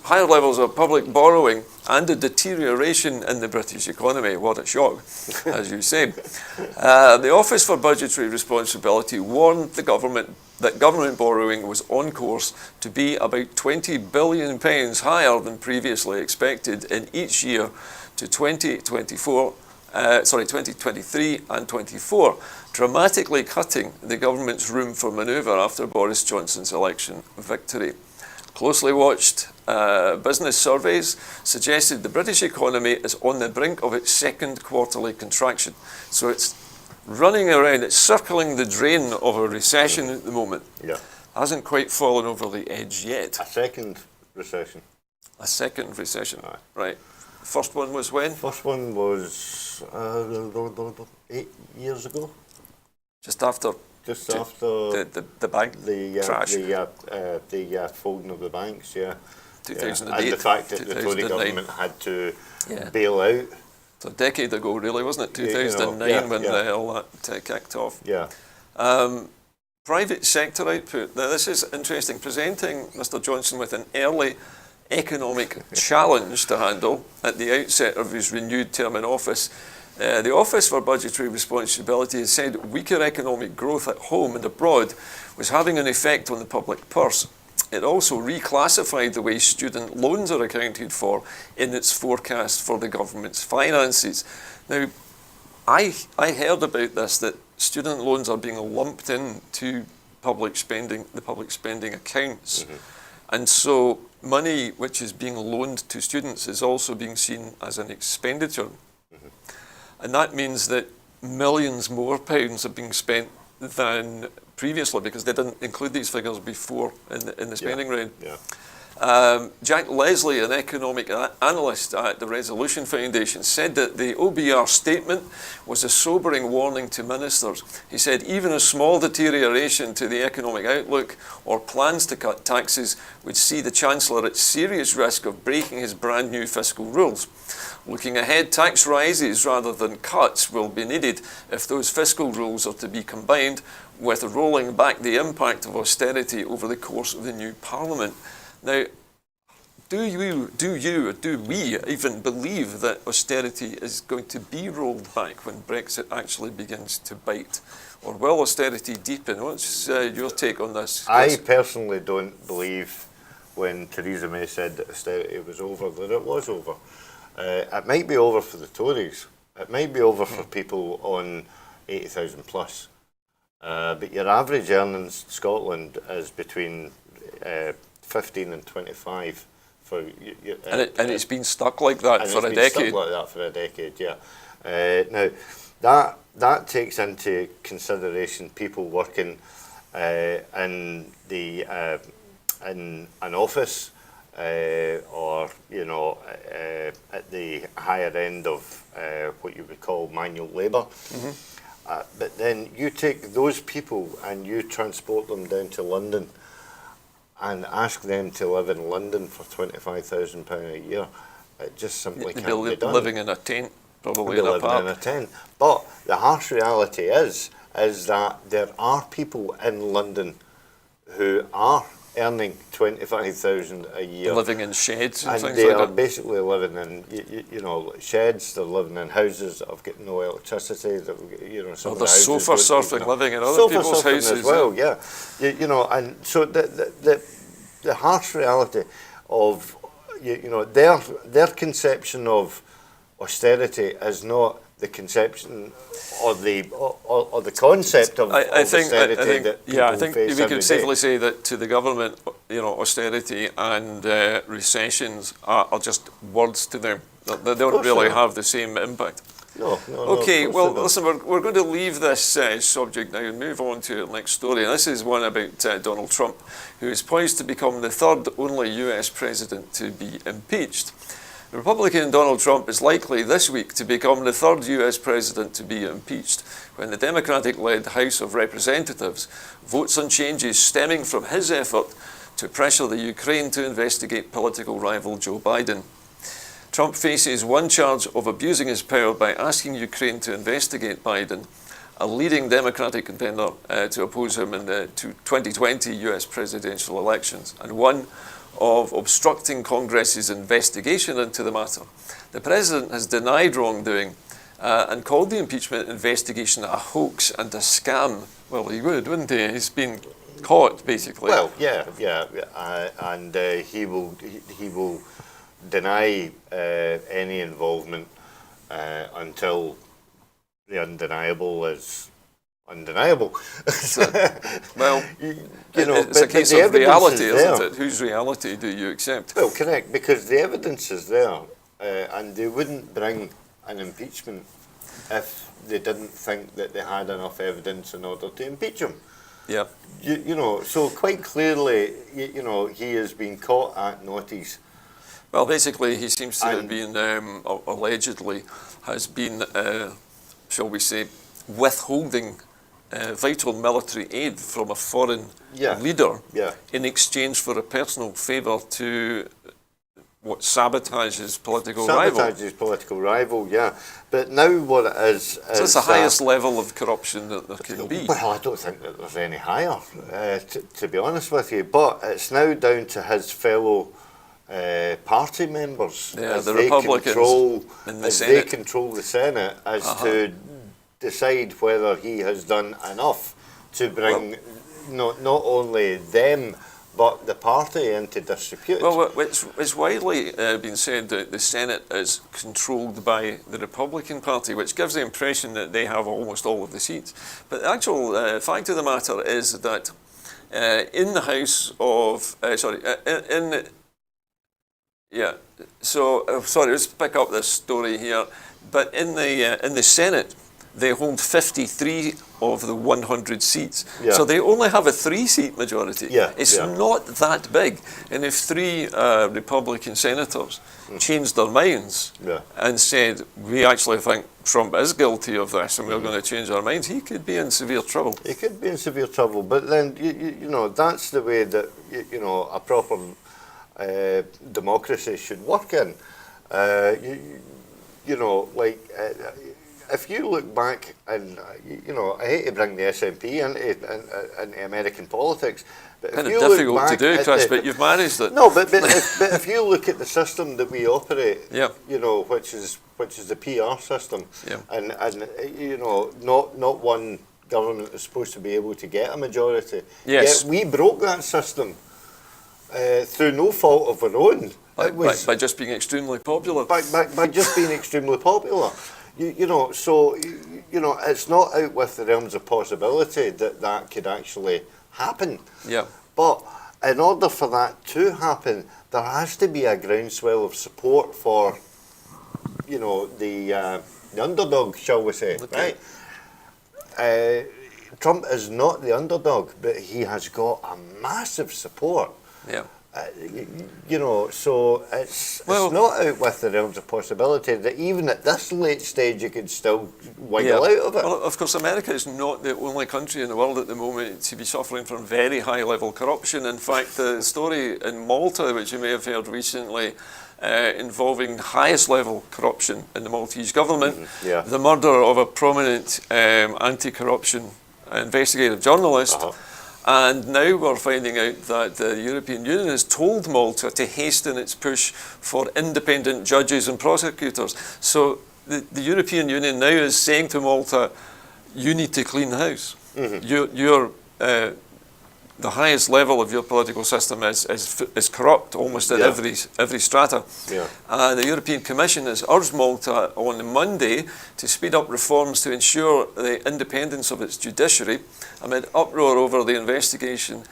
higher levels of public borrowing and a deterioration in the British economy. What a shock, as you say. The Office for Budgetary Responsibility warned the government that government borrowing was on course to be about £20 billion higher than previously expected in each year to 2023 and 24, dramatically cutting the government's room for manoeuvre after Boris Johnson's election victory. Closely watched business surveys suggested the British economy is on the brink of its second quarterly contraction. So it's running around, it's circling the drain of a recession at the moment. Yeah. Hasn't quite fallen over the edge yet. A second recession. A second recession, Aye. right. First one was when? First one was 8 years ago. Just after After the bank crash. The folding of the banks, 2008. And the fact that the Tory government had to bail out. So a decade ago, really, wasn't it? 2009 when all that kicked off. Yeah. Private sector output. Now, this is interesting. Presenting Mr. Johnson with an early economic challenge to handle at the outset of his renewed term in office. The Office for Budgetary Responsibility has said weaker economic growth at home and abroad was having an effect on the public purse. It also reclassified the way student loans are accounted for in its forecast for the government's finances. Now, I heard about this, that student loans are being lumped into public spending, the public spending accounts. Mm-hmm. And so money which is being loaned to students is also being seen as an expenditure. Mm-hmm. And that means that millions more pounds are being spent than previously, because they didn't include these figures before in the spending round. Yeah. Jack Leslie, an economic analyst at the Resolution Foundation, said that the OBR statement was a sobering warning to ministers. He said even a small deterioration to the economic outlook or plans to cut taxes would see the Chancellor at serious risk of breaking his brand new fiscal rules. Looking ahead, tax rises rather than cuts will be needed if those fiscal rules are to be combined with rolling back the impact of austerity over the course of the new Parliament. Now, do we even believe that austerity is going to be rolled back when Brexit actually begins to bite? Or will austerity deepen? What's your take on this? I personally don't believe when Theresa May said that austerity was over, that it was over. It might be over for the Tories. It might be over for people on 80,000 plus. But your average earnings in Scotland is between 15 and 25 for and it's been stuck like that for a decade. Stuck like that for a decade, yeah. Now that takes into consideration people working in an office or at the higher end of what you would call manual labour. Mm-hmm. But then you take those people and you transport them down to London and ask them to live in London for £25,000 a year. It just simply can't be done. Living in a tent, probably in a park. Living in a tent. But the harsh reality is that there are people in London who are earning £25,000 a year, living in sheds and things they like are that. basically living in sheds. They're living in houses that have got no electricity. Some of the sofa surfing, living in other people's houses as well. Yeah, and so the harsh reality of their conception of austerity is not the conception or the concept of austerity that people I think face we every can day. safely say that to the government, austerity and recessions are just words to them. They don't really have the same impact. No. Okay, well, listen, we're going to leave this subject now and move on to the next story. And this is one about Donald Trump, who is poised to become the third only US president to be impeached. Republican Donald Trump is likely this week to become the third US president to be impeached when the Democratic-led House of Representatives votes on changes stemming from his effort to pressure the Ukraine to investigate political rival Joe Biden. Trump faces one charge of abusing his power by asking Ukraine to investigate Biden, a leading Democratic contender to oppose him in the 2020 US presidential elections, and one of obstructing Congress's investigation into the matter. The president has denied wrongdoing and called the impeachment investigation a hoax and a scam. Well, he would, wouldn't he? He's been caught, basically. Well, and he will deny any involvement until the undeniable is undeniable. Well, it's a case of reality, isn't it? Whose reality do you accept? Well, correct, because the evidence is there, and they wouldn't bring an impeachment if they didn't think that they had enough evidence in order to impeach him. Yeah. So quite clearly, he has been caught at naughties. Well, basically, he seems to have been, allegedly, has been, shall we say, withholding vital military aid from a foreign leader in exchange for a personal favour to sabotage his political rival. Sabotage his political rival, yeah. But now what it is... So it's the highest level of corruption that there can be. Well, I don't think that there's any higher, to be honest with you. But it's now down to his fellow party members, as the they Republicans in the Senate. they control the Senate, as to decide whether he has done enough to bring not only them but the party into disrepute. Well, it's widely been said that the Senate is controlled by the Republican Party, which gives the impression that they have almost all of the seats. But the actual fact of the matter is that in the House of let's pick up this story here. But in the Senate, they hold 53 of the 100 seats. Yeah. So they only have a 3-seat majority. It's not that big. And if 3 Republican senators changed their minds and said, we actually think Trump is guilty of this and we're going to change our minds, he could be in severe trouble. He could be in severe trouble. But then, that's the way that, a proper democracy should work in. If you look back, and I hate to bring the SNP into American politics, but kind of difficult to do, Chris, but you've managed it. No, but if you look at the system that we operate, which is the PR system, and not one government is supposed to be able to get a majority. Yes, yet we broke that system through no fault of our own. By just being extremely popular. By just being extremely popular. So it's not out with the realms of possibility that could actually happen. Yeah. But in order for that to happen, there has to be a groundswell of support for, the underdog, shall we say, right? Trump is not the underdog, but he has got a massive support. Yeah. So it's not out with the realms of possibility that even at this late stage you could still wiggle out of it. Well, of course, America is not the only country in the world at the moment to be suffering from very high-level corruption. In fact, the story in Malta, which you may have heard recently, involving highest-level corruption in the Maltese government, the murder of a prominent anti-corruption investigative journalist. And now we're finding out that the European Union has told Malta to hasten its push for independent judges and prosecutors. So the European Union now is saying to Malta, you need to clean house. Your the highest level of your political system is corrupt almost at every strata. Yeah. The European Commission has urged Malta on Monday to speed up reforms to ensure the independence of its judiciary amid uproar over the investigation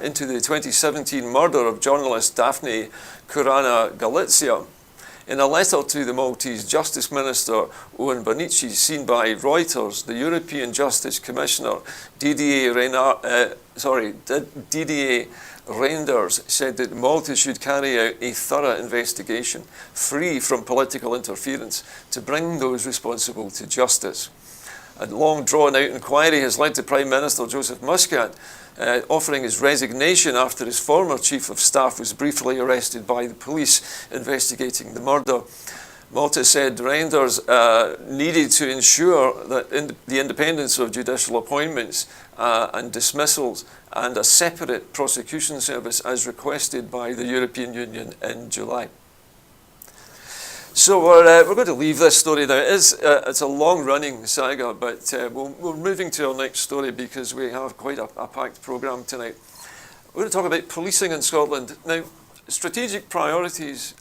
into the 2017 murder of journalist Daphne Caruana Galizia. In a letter to the Maltese Justice Minister, Owen Bonici, seen by Reuters, the European Justice Commissioner, Didier Reinders, said that Malta should carry out a thorough investigation, free from political interference, to bring those responsible to justice. A long drawn-out inquiry has led to Prime Minister Joseph Muscat offering his resignation after his former Chief of Staff was briefly arrested by the police investigating the murder. Malta said Reinders needed to ensure that the independence of judicial appointments and dismissals and a separate prosecution service as requested by the European Union in July. So we're going to leave this story now. It's a long-running saga, but we're moving to our next story because we have quite a packed programme tonight. We're going to talk about policing in Scotland. Now, strategic priorities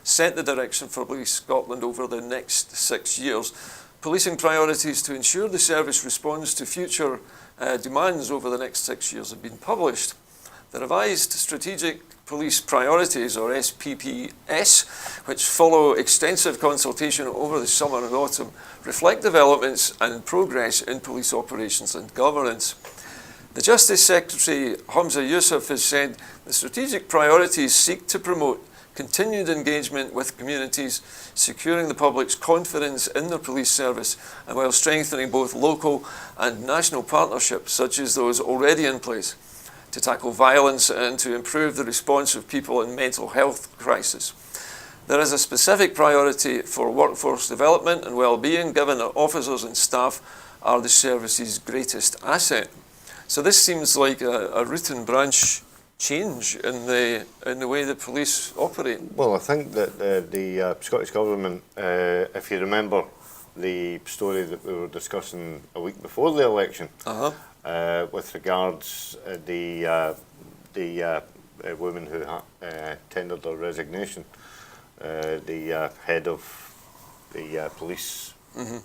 set the direction for Police Scotland over the next 6 years. Policing priorities to ensure the service responds to future demands over the next 6 years have been published. The revised Strategic Police Priorities, or SPPS, which follow extensive consultation over the summer and autumn, reflect developments and progress in police operations and governance. The Justice Secretary, Hamza Yousaf, has said the strategic priorities seek to promote continued engagement with communities, securing the public's confidence in their police service, and while strengthening both local and national partnerships, such as those already in place, to tackle violence and to improve the response of people in mental health crisis. There is a specific priority for workforce development and well-being, given that officers and staff are the service's greatest asset. So this seems like a root and branch change in the way that police operate. Well, I think that the Scottish Government, if you remember the story that we were discussing a week before the election, with regards the woman who tendered her resignation, the head of the police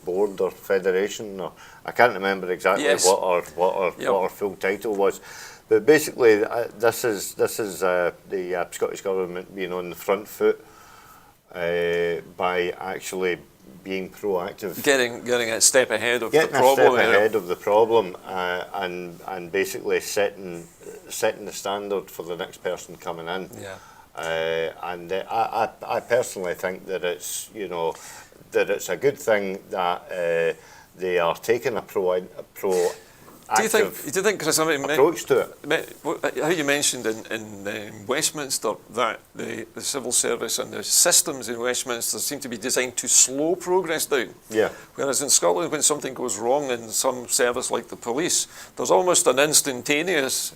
board or federation, or I can't remember exactly what her full title was, but basically this is the Scottish Government being on the front foot by actually being proactive, getting a step ahead of getting the problem, a step ahead of the problem, and basically setting the standard for the next person coming in. And I personally think that it's a good thing that they are taking a proactive do you think, Chris, approach to it? How you mentioned in Westminster that the civil service and the systems in Westminster seem to be designed to slow progress down. Yeah. Whereas in Scotland, when something goes wrong in some service like the police, there's almost an instantaneous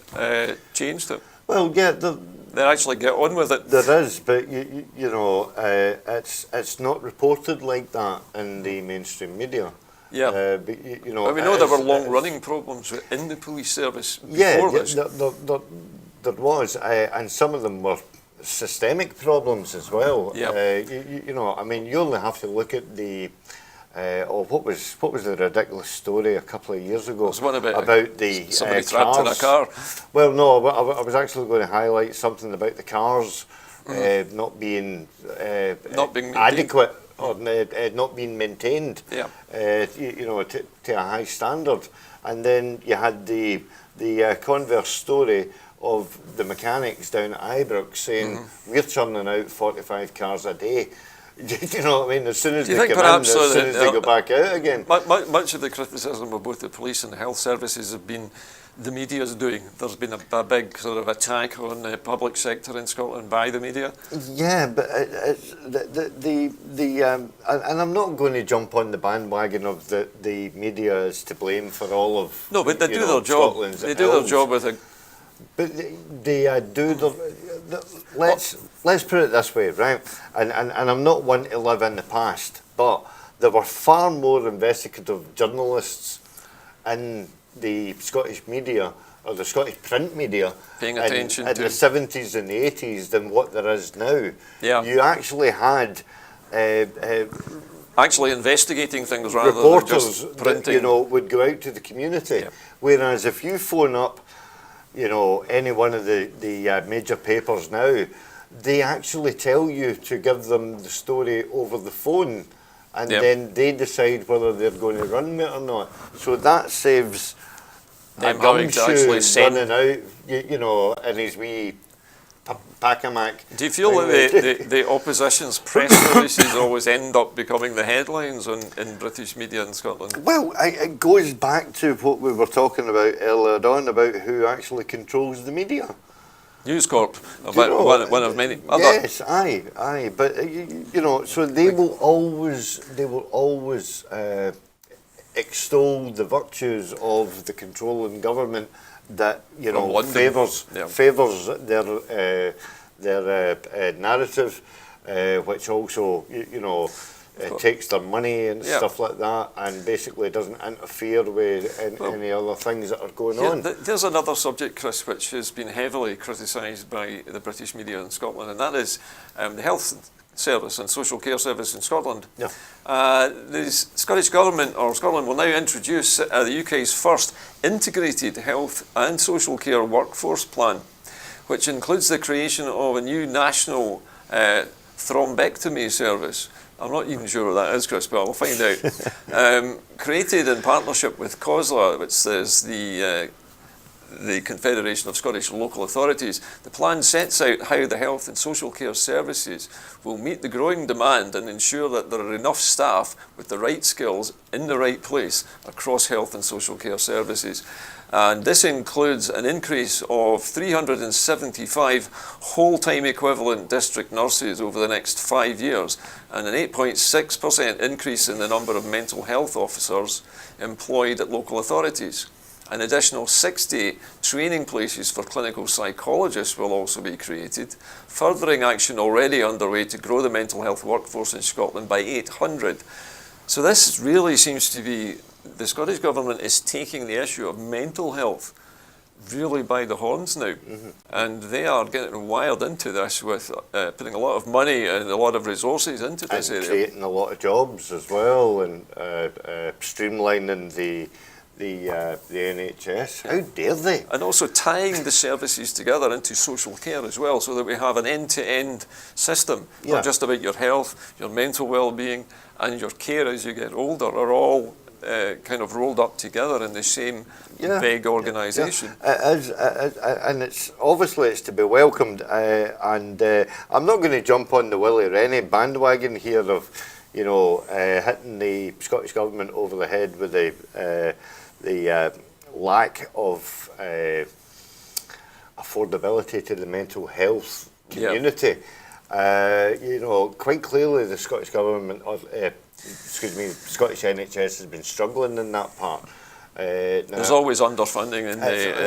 change to it. Well, yeah, they actually get on with it. There is, but it's not reported like that in the mainstream media. Yeah, but we know there were long-running problems in the police service before this. There was, and some of them were systemic problems as well. Yeah. I mean, you only have to look at the what was the ridiculous story a couple of years ago? There was one about the somebody trapped in a car. Well, no, I was actually going to highlight something about the cars not being adequate. Or not being maintained, to a high standard, and then you had the converse story of the mechanics down at Ibrox saying we're churning out 45 cars a day. You know what I mean? As soon as they come in, as soon as they go back out again. Much of the criticism of both the police and the health services have been the media's doing. There's been a big sort of attack on the public sector in Scotland by the media. Yeah, but and I'm not going to jump on the bandwagon of the media is to blame for all of. No, but they do their job. They do their job with a. But they do the. Let's put it this way, right? And I'm not one to live in the past, but there were far more investigative journalists in the Scottish media the Scottish print media paying attention in to the 70s and the 80s than what there is now. Yeah. You actually had actually investigating things rather reporters than just printing. that, would go out to the community. Yeah. Whereas if you phone up, any one of the major papers now, they actually tell you to give them the story over the phone, and then they decide whether they're going to run it or not. So that saves them having to actually send running out, in his wee pack-a-mac. Do you feel that the opposition's press releases always end up becoming the headlines in British media in Scotland? Well, it goes back to what we were talking about earlier on, about who actually controls the media. News Corp, one of many. Yes, aye. But so they will always extol the virtues of the controlling government that favours their narrative, which also takes their money and stuff like that, and basically doesn't interfere with any other things that are going on. There's another subject, Chris, which has been heavily criticised by the British media in Scotland, and that is the health service and social care service in Scotland. Yeah. The Scottish Government, or Scotland, will now introduce the UK's first integrated health and social care workforce plan, which includes the creation of a new national thrombectomy service. I'm not even sure what that is, Chris, but I'll find out. Created in partnership with COSLA, which is the Confederation of Scottish Local Authorities. The plan sets out how the health and social care services will meet the growing demand and ensure that there are enough staff with the right skills in the right place across health and social care services. And this includes an increase of 375 whole-time equivalent district nurses over the next 5 years, and an 8.6% increase in the number of mental health officers employed at local authorities. An additional 60 training places for clinical psychologists will also be created, furthering action already underway to grow the mental health workforce in Scotland by 800. So this really seems to be, the Scottish Government is taking the issue of mental health really by the horns now. Mm-hmm. And they are getting wired into this with putting a lot of money and a lot of resources into this area. Creating a lot of jobs as well, and streamlining the NHS. How dare they? And also tying the services together into social care as well, so that we have an end-to-end system, not just about your health, your mental well-being, and your care as you get older are all kind of rolled up together in the same big organisation. And it's obviously it's to be welcomed. And I'm not going to jump on the Willie Rennie bandwagon here of hitting the Scottish Government over the head with the lack of affordability to the mental health community. Quite clearly the Scottish Government, Scottish NHS has been struggling in that part. There's always underfunding in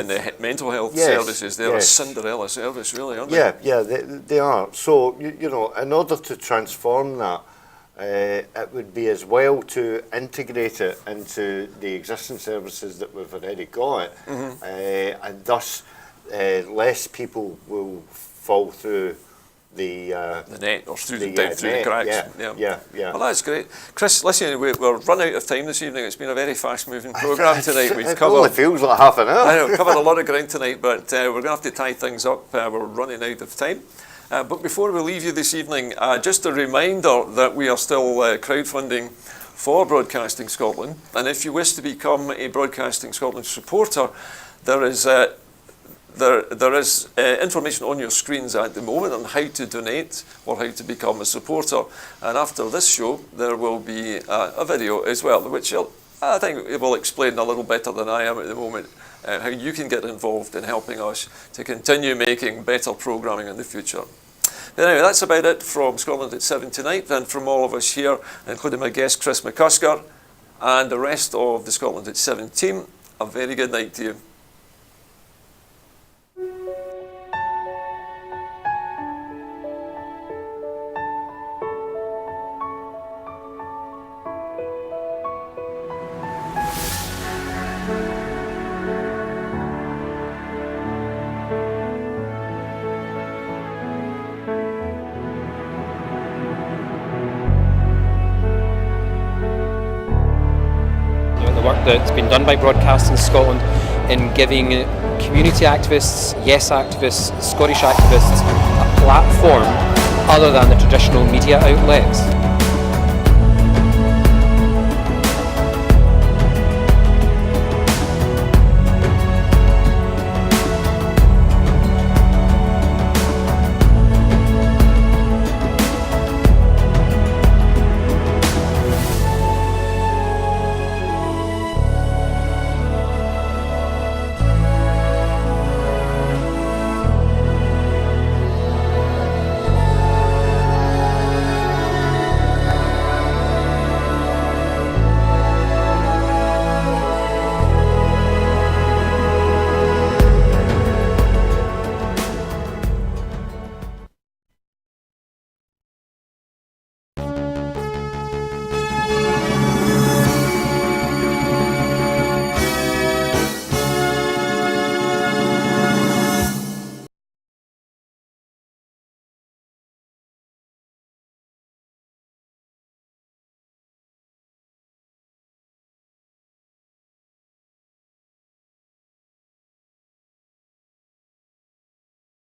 the mental health services. They're a Cinderella service, really, aren't they? Yeah, they are. So, in order to transform that, it would be as well to integrate it into the existing services that we've already got, and thus less people will fall through the net or through the cracks. Yeah. Well, that's great, Chris. Listen, we're run out of time this evening. It's been a very fast-moving programme tonight. It only feels like half an hour. I know, we've covered a lot of ground tonight, but we're going to have to tie things up. We're running out of time. But before we leave you this evening, just a reminder that we are still crowdfunding for Broadcasting Scotland. And if you wish to become a Broadcasting Scotland supporter, there is information on your screens at the moment on how to donate or how to become a supporter. And after this show, there will be a video as well, which I think it will explain a little better than I am at the moment, how you can get involved in helping us to continue making better programming in the future. But anyway, that's about it from Scotland at 7 tonight, and from all of us here, including my guest Chris McCusker, and the rest of the Scotland at 7 team. A very good night to you. the work that's been done by Broadcasting Scotland in giving community activists, yes activists, Scottish activists a platform other than the traditional media outlets.